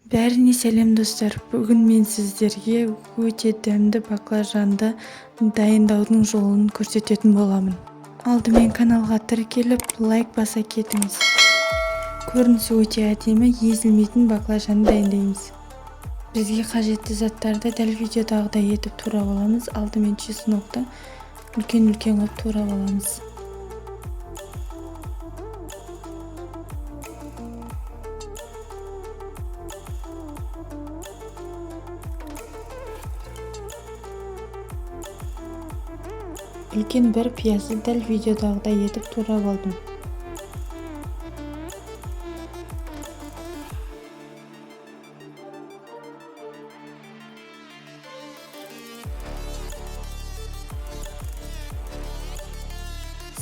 Бәріне сәлем достар. Бүгін мен сіздерге өте дәмді баклажанды дайындаудың жолын көрсететін боламын. Алдымен каналға тіркеліп, лайк баса кетіңіз. Көрінісі өте әдемі, езілмейтін баклажанды дайындаймыз. Бізге қажетті заттарды дәл видеодағыдай етіп турап аламыз. Алдымен чеснокты үлкен қылып турап аламыз. Үлкен бір пиязды дәл видеодағыдай етіп турап алдым.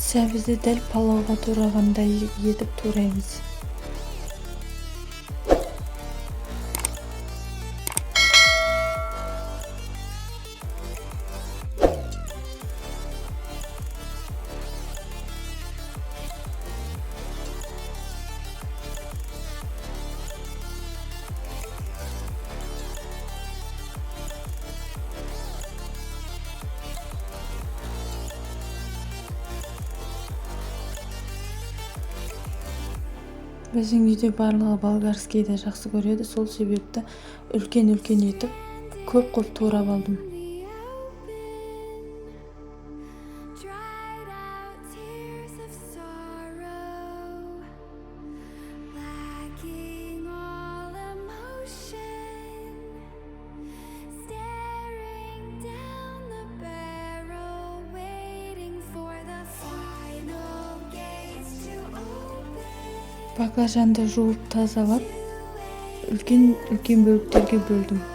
Сәбізді дәл палауға турағандай етіп тураймыз. Біздің үйде барлығы болгарскийді жақсы көреді, сол себепті үлкен етіп көп турап алдым. Баклажанды жуып тазалап, үлкен бөліктерге бөлдім.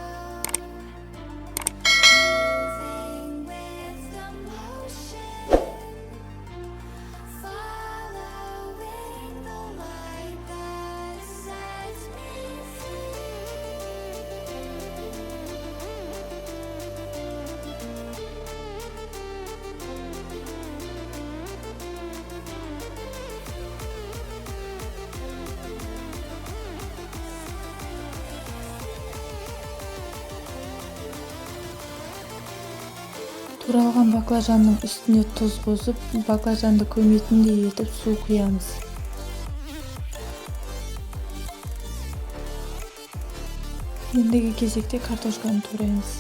Туралған баклажанның үстіне тұз қосып, баклажанды көметіндей етіп су құямыз. Ендігі кезекте картошканы тураймыз.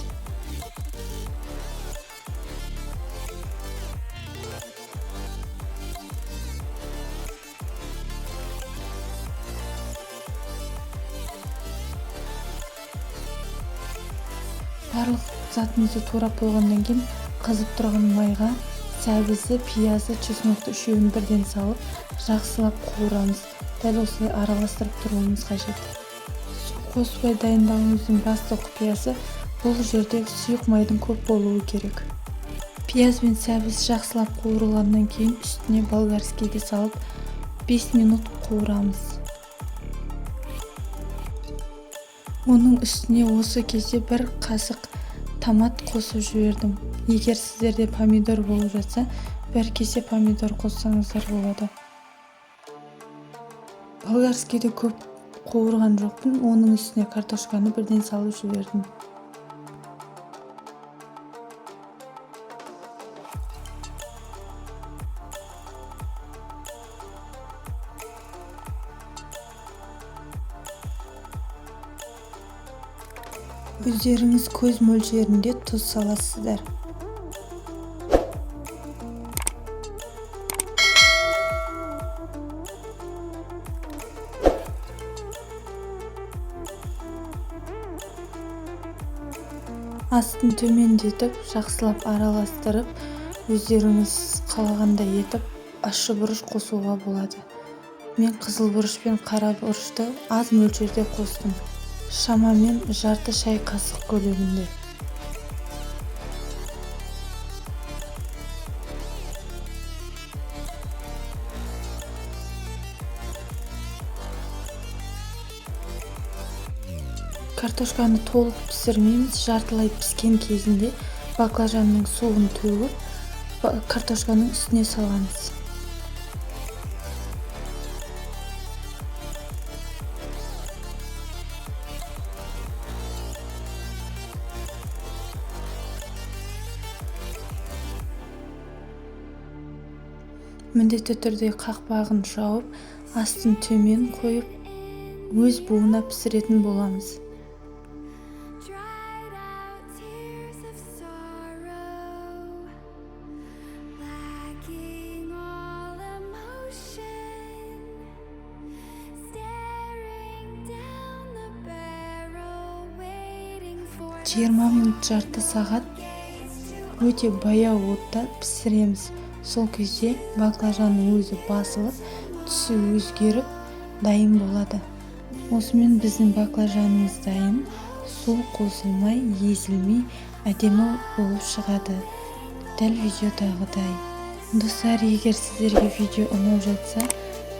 Барлық затымызды турап болғаннан кейін қызып тұрған майға сәбізді, пиязды, чеснокты үшеуін бірден салып, жақсылап қуырамыз. Дәл осылай араластырып тұруымыз қажет. Қоспай дайындауымыздың басты құпиясы бұл жерде сұйық майдың көп болуы керек. Пияз бен сәбіз жақсылап қуырылғаннан кейін үстіне болгарскийді салып 5 минут қуырамыз. Оның үстіне осы кезде бір қасық томат қосып жібердім. Егер сіздерде помидор болып жатса, бір кесе помидор қоссаңыздар болады. Болгарскийді көп қуырған жоқпын, оның үстіне картошканы бірден салып жібердім. Өздеріңіз көз мөлшерінде тұз саласыздар. Астын төмендетіп, жақсылап араластырып, өздеріңіз қалағандай етіп, ащы бұрыш қосуға болады. Мен қызыл бұрыш пен қара бұрышты аз мөлшерде қостым. Шамамен жарты шай қасық көлемінде. Картошканы толық пісірмейміз, жартылай піскен кезінде баклажанның суын төгіп, картошканың үстіне саламыз. міндетті түрде қақпағын жауып, астын төмен қойып, өз буына пісіретін боламыз. Dried out tears of sorrow, lacking all emotion, staring down the barrel, waiting for 20 минут жарты сағат өте баяу отта пісіреміз. Сол кезде баклажанның өзі басылып, түсі өзгеріп, дайын болады. Осымен біздің баклажанымыз дайын. Су қосылмай, езілмей, әдемі болып шығады. Дәл видеодағыдай. Достар, егер сіздерге видео ұнап жатса,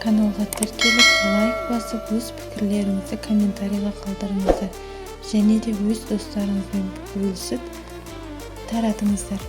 каналға тіркеліп, лайк басып, өз пікірлеріңізді комментарийға қалдырыңыздар. Және де өз достарыңызбен бөлісіп таратыңыздар.